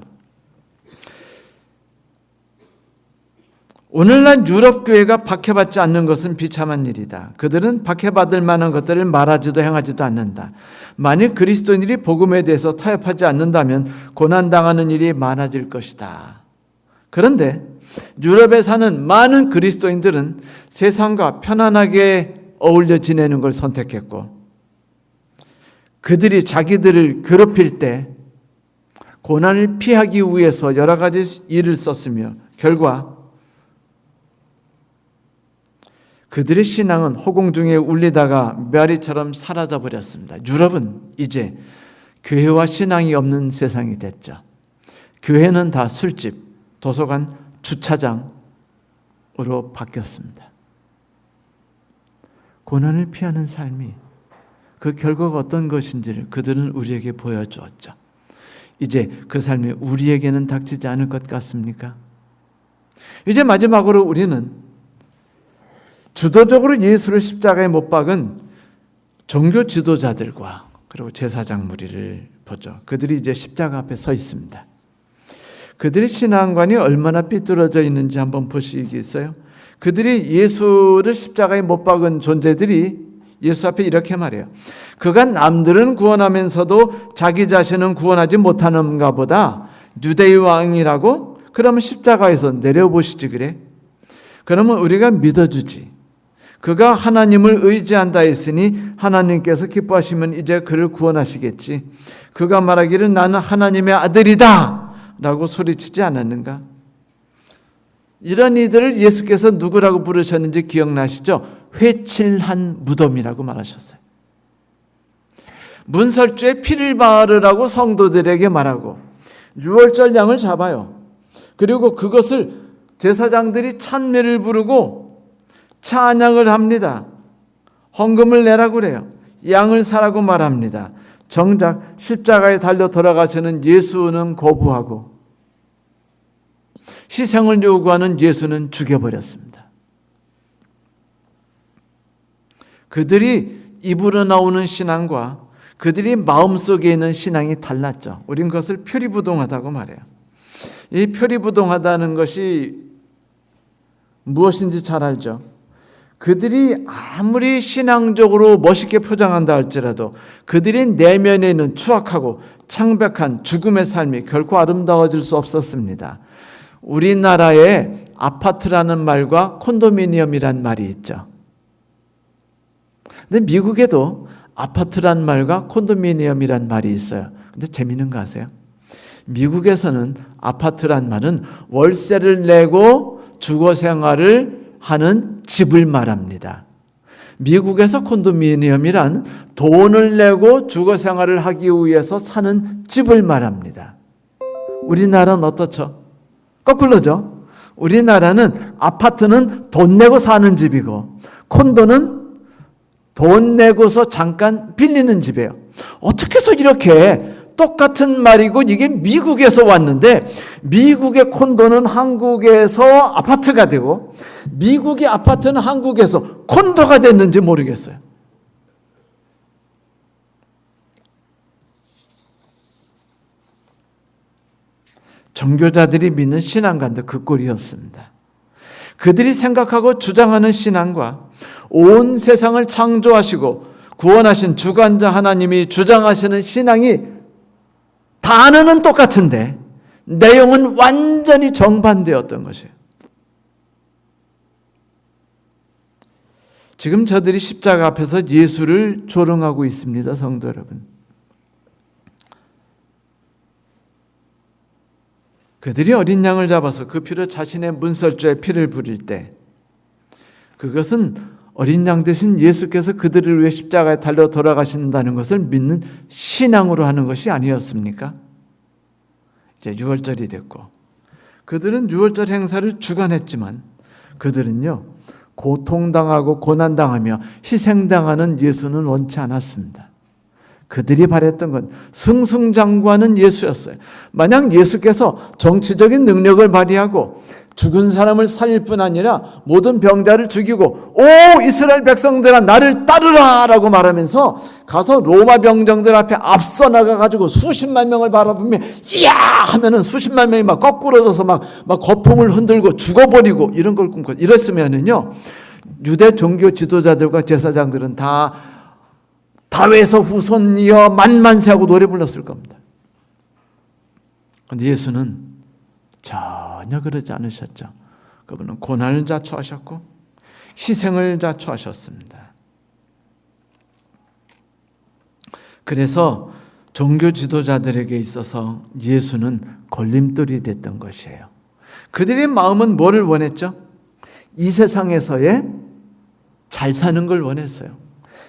오늘날 유럽 교회가 박해받지 않는 것은 비참한 일이다. 그들은 박해받을 만한 것들을 말하지도 행하지도 않는다. 만일 그리스도인들이 복음에 대해서 타협하지 않는다면 고난당하는 일이 많아질 것이다. 그런데 유럽에 사는 많은 그리스도인들은 세상과 편안하게 어울려 지내는 걸 선택했고 그들이 자기들을 괴롭힐 때 고난을 피하기 위해서 여러 가지 일을 썼으며 결과 그들의 신앙은 허공 중에 울리다가 메아리처럼 사라져 버렸습니다. 유럽은 이제 교회와 신앙이 없는 세상이 됐죠. 교회는 다 술집, 도서관, 주차장으로 바뀌었습니다. 고난을 피하는 삶이 그 결과가 어떤 것인지를 그들은 우리에게 보여주었죠. 이제 그 삶이 우리에게는 닥치지 않을 것 같습니까? 이제 마지막으로 우리는 주도적으로 예수를 십자가에 못 박은 종교 지도자들과 그리고 제사장 무리를 보죠. 그들이 이제 십자가 앞에 서 있습니다. 그들의 신앙관이 얼마나 삐뚤어져 있는지 한번 보시겠어요? 그들이 예수를 십자가에 못 박은 존재들이 예수 앞에 이렇게 말해요. 그가 남들은 구원하면서도 자기 자신은 구원하지 못하는가 보다. 유대의 왕이라고? 그러면 십자가에서 내려보시지 그래? 그러면 우리가 믿어주지. 그가 하나님을 의지한다 했으니 하나님께서 기뻐하시면 이제 그를 구원하시겠지. 그가 말하기를 나는 하나님의 아들이다 라고 소리치지 않았는가? 이런 이들을 예수께서 누구라고 부르셨는지 기억나시죠? 회칠한 무덤이라고 말하셨어요. 문설주에 피를 바르라고 성도들에게 말하고 유월절 양을 잡아요. 그리고 그것을 제사장들이 찬미를 부르고 찬양을 합니다. 헌금을 내라고 그래요. 양을 사라고 말합니다. 정작 십자가에 달려 돌아가시는 예수는 거부하고 희생을 요구하는 예수는 죽여버렸습니다. 그들이 입으로 나오는 신앙과 그들이 마음속에 있는 신앙이 달랐죠. 우린 그것을 표리부동하다고 말해요. 이 표리부동하다는 것이 무엇인지 잘 알죠. 그들이 아무리 신앙적으로 멋있게 포장한다 할지라도 그들이 내면에 있는 추악하고 창백한 죽음의 삶이 결코 아름다워질 수 없었습니다. 우리나라에 아파트라는 말과 콘도미니엄이란 말이 있죠. 근데 미국에도 아파트란 말과 콘도미니엄이란 말이 있어요. 근데 재미있는 거 아세요? 미국에서는 아파트란 말은 월세를 내고 주거 생활을 하는 집을 말합니다. 미국에서 콘도미니엄이란 돈을 내고 주거 생활을 하기 위해서 사는 집을 말합니다. 우리나라는 어떻죠? 거꾸로죠. 우리나라는 아파트는 돈 내고 사는 집이고 콘도는 돈 내고서 잠깐 빌리는 집이에요. 어떻게 해서 이렇게 똑같은 말이고 이게 미국에서 왔는데 미국의 콘도는 한국에서 아파트가 되고 미국의 아파트는 한국에서 콘도가 됐는지 모르겠어요. 종교자들이 믿는 신앙관도 그 꼴이었습니다. 그들이 생각하고 주장하는 신앙과 온 세상을 창조하시고 구원하신 주관자 하나님이 주장하시는 신앙이 단어는 똑같은데 내용은 완전히 정반대였던 것이에요. 지금 저들이 십자가 앞에서 예수를 조롱하고 있습니다, 성도 여러분. 그들이 어린 양을 잡아서 그 피로 자신의 문설주에 피를 부릴 때 그것은 어린 양 대신 예수께서 그들을 위해 십자가에 달려 돌아가신다는 것을 믿는 신앙으로 하는 것이 아니었습니까? 이제 유월절이 됐고 그들은 유월절 행사를 주관했지만 그들은요 고통당하고 고난당하며 희생당하는 예수는 원치 않았습니다. 그들이 바랬던 건 승승장구하는 예수였어요. 만약 예수께서 정치적인 능력을 발휘하고 죽은 사람을 살릴 뿐 아니라 모든 병자를 죽이고 오 이스라엘 백성들아 나를 따르라 라고 말하면서 가서 로마 병정들 앞에 앞서 나가가지고 수십만 명을 바라보며 이야 하면은 수십만 명이 막 거꾸러져서 막 거품을 흔들고 죽어버리고 이런 걸 꿈꿔. 이랬으면은요 유대 종교 지도자들과 제사장들은 다 다윗의 후손이여 만만세하고 노래 불렀을 겁니다. 그런데 예수는 전혀 그러지 않으셨죠. 그분은 고난을 자초하셨고 희생을 자초하셨습니다. 그래서 종교 지도자들에게 있어서 예수는 걸림돌이 됐던 것이에요. 그들의 마음은 뭐를 원했죠? 이 세상에서의 잘 사는 걸 원했어요.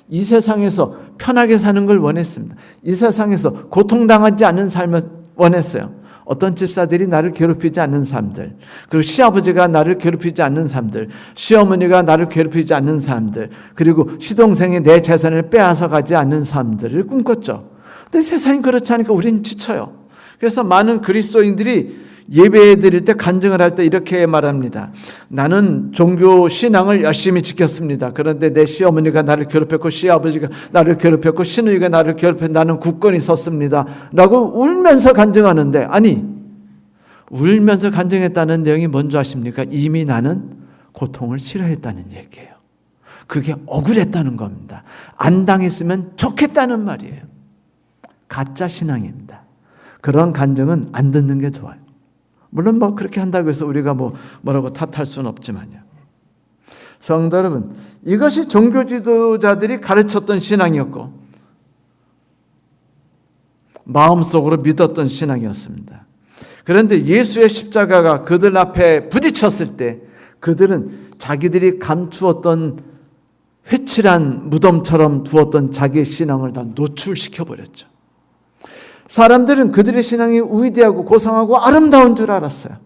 이 세상에서 편하게 사는 걸 원했습니다. 이 세상에서 고통당하지 않는 삶을 원했어요. 어떤 집사들이 나를 괴롭히지 않는 삶들, 그리고 시아버지가 나를 괴롭히지 않는 삶들, 시어머니가 나를 괴롭히지 않는 삶들, 그리고 시동생이 내 재산을 빼앗아 가지 않는 삶들을 꿈꿨죠. 근데 세상이 그렇지 않으니까 우린 지쳐요. 그래서 많은 그리스도인들이 예배 드릴 때 간증을 할 때 이렇게 말합니다. 나는 종교 신앙을 열심히 지켰습니다. 그런데 내 시어머니가 나를 괴롭혔고 시아버지가 나를 괴롭혔고 시누이가 나를 괴롭혔고 나는 굳건히 섰습니다. 라고 울면서 간증하는데 아니 울면서 간증했다는 내용이 뭔지 아십니까? 이미 나는 고통을 싫어했다는 얘기예요. 그게 억울했다는 겁니다. 안 당했으면 좋겠다는 말이에요. 가짜 신앙입니다. 그런 간증은 안 듣는 게 좋아요. 물론 뭐 그렇게 한다고 해서 우리가 뭐라고 탓할 수는 없지만요. 성도 여러분, 이것이 종교 지도자들이 가르쳤던 신앙이었고 마음속으로 믿었던 신앙이었습니다. 그런데 예수의 십자가가 그들 앞에 부딪혔을 때 그들은 자기들이 감추었던 회칠한 무덤처럼 두었던 자기의 신앙을 다 노출시켜버렸죠. 사람들은 그들의 신앙이 위대하고 고상하고 아름다운 줄 알았어요.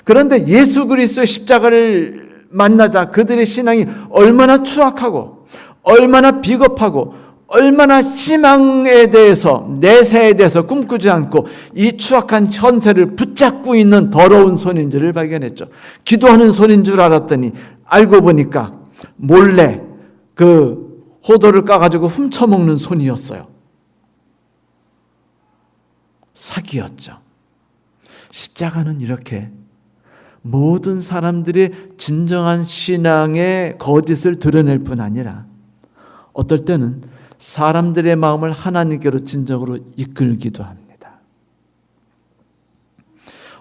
그런데 예수 그리스도의 십자가를 만나자 그들의 신앙이 얼마나 추악하고 얼마나 비겁하고 얼마나 희망에 대해서 내세에 대해서 꿈꾸지 않고 이 추악한 현세를 붙잡고 있는 더러운 손인 줄을 발견했죠. 기도하는 손인 줄 알았더니 알고 보니까 몰래 그 호도를 까가지고 훔쳐먹는 손이었어요. 사기였죠. 십자가는 이렇게 모든 사람들의 진정한 신앙의 거짓을 드러낼 뿐 아니라 어떨 때는 사람들의 마음을 하나님께로 진정으로 이끌기도 합니다.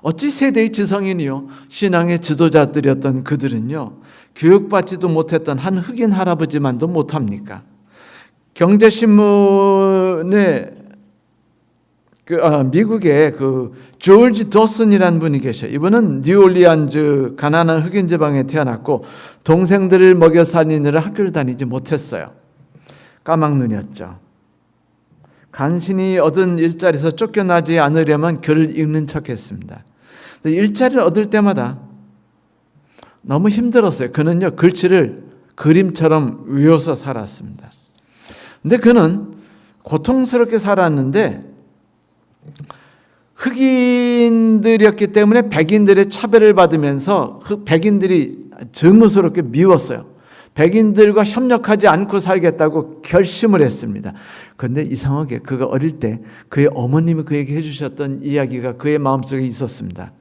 어찌 세대의 지성인이요 신앙의 지도자들이었던 그들은요 교육받지도 못했던 한 흑인 할아버지만도 못합니까? 경제신문에 미국에 조지 도슨이라는 분이 계셔요. 이분은 뉴올리안즈 가난한 흑인 지방에 태어났고 동생들을 먹여 살리느라 학교를 다니지 못했어요. 까막눈이었죠. 간신히 얻은 일자리에서 쫓겨나지 않으려면 글을 읽는 척했습니다. 일자리를 얻을 때마다 너무 힘들었어요. 그는요 글씨를 그림처럼 외워서 살았습니다. 근데 그는 고통스럽게 살았는데 흑인들이었기 때문에 백인들의 차별을 받으면서 백인들이 증오스럽게 미웠어요. 백인들과 협력하지 않고 살겠다고 결심을 했습니다. 그런데 이상하게 그가 어릴 때 그의 어머님이 그에게 해주셨던 이야기가 그의 마음속에 있었습니다.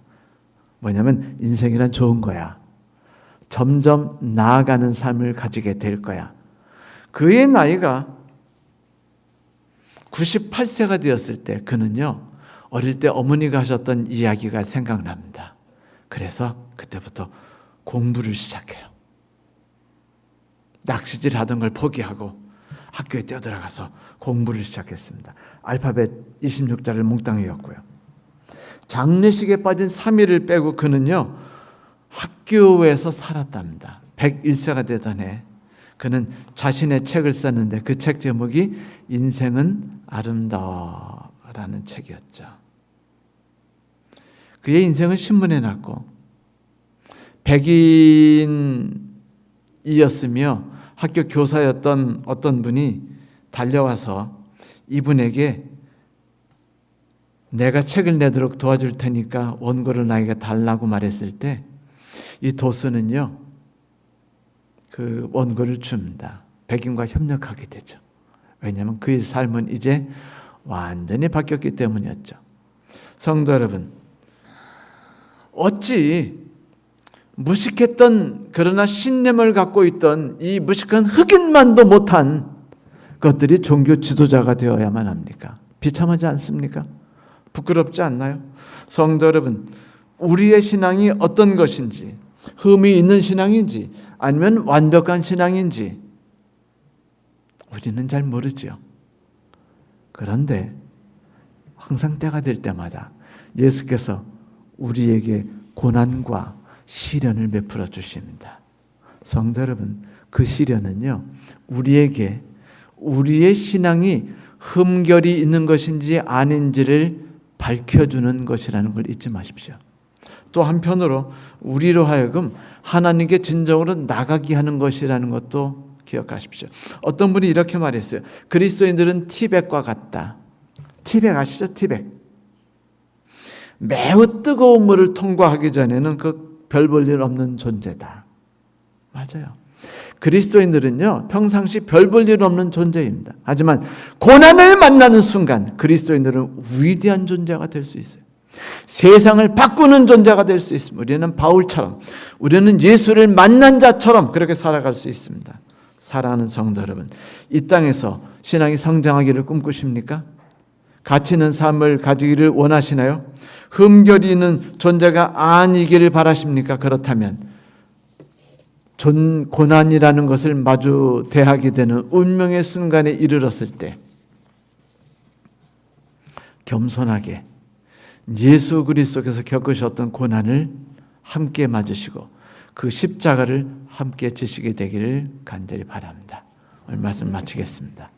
뭐냐면 인생이란 좋은 거야. 점점 나아가는 삶을 가지게 될 거야. 그의 나이가 98세가 되었을 때 그는요 어릴 때 어머니가 하셨던 이야기가 생각납니다. 그래서 그때부터 공부를 시작해요. 낚시질 하던 걸 포기하고 학교에 뛰어들어가서 공부를 시작했습니다. 알파벳 26자를 몽땅 외웠고요. 장례식에 빠진 3일을 빼고 그는요 학교에서 살았답니다. 101세가 되던 해 그는 자신의 책을 썼는데 그 책 제목이 인생은 아름다워라는 책이었죠. 그의 인생은 신문에 났고 백인이었으며 학교 교사였던 어떤 분이 달려와서 이분에게 내가 책을 내도록 도와줄 테니까 원고를 나에게 달라고 말했을 때 이 도슨은요 그 원고를 줍니다. 백인과 협력하게 되죠. 왜냐하면 그의 삶은 이제 완전히 바뀌었기 때문이었죠. 성도 여러분, 어찌 무식했던 그러나 신념을 갖고 있던 이 무식한 흑인만도 못한 것들이 종교 지도자가 되어야만 합니까? 비참하지 않습니까? 부끄럽지 않나요? 성도 여러분, 우리의 신앙이 어떤 것인지, 흠이 있는 신앙인지 아니면 완벽한 신앙인지 우리는 잘 모르죠. 그런데 항상 때가 될 때마다 예수께서 우리에게 고난과 시련을 베풀어 주십니다. 성도 여러분, 그 시련은요 우리에게 우리의 신앙이 흠결이 있는 것인지 아닌지를 밝혀주는 것이라는 걸 잊지 마십시오. 또 한편으로 우리로 하여금 하나님께 진정으로 나가게 하는 것이라는 것도 기억하십시오. 어떤 분이 이렇게 말했어요. 그리스도인들은 티백과 같다. 티백 아시죠? 티백. 매우 뜨거운 물을 통과하기 전에는 그 별 볼 일 없는 존재다. 맞아요. 그리스도인들은요 평상시 별 볼 일 없는 존재입니다. 하지만 고난을 만나는 순간 그리스도인들은 위대한 존재가 될 수 있어요. 세상을 바꾸는 존재가 될 수 있습니다. 우리는 바울처럼, 우리는 예수를 만난 자처럼 그렇게 살아갈 수 있습니다. 사랑하는 성도 여러분, 이 땅에서 신앙이 성장하기를 꿈꾸십니까? 가치 있는 삶을 가지기를 원하시나요? 흠결이 있는 존재가 아니기를 바라십니까? 그렇다면 고난이라는 것을 마주 대하게 되는 운명의 순간에 이르렀을 때 겸손하게 예수 그리스도께서 겪으셨던 고난을 함께 맞으시고 그 십자가를 함께 지시게 되기를 간절히 바랍니다. 오늘 말씀 마치겠습니다.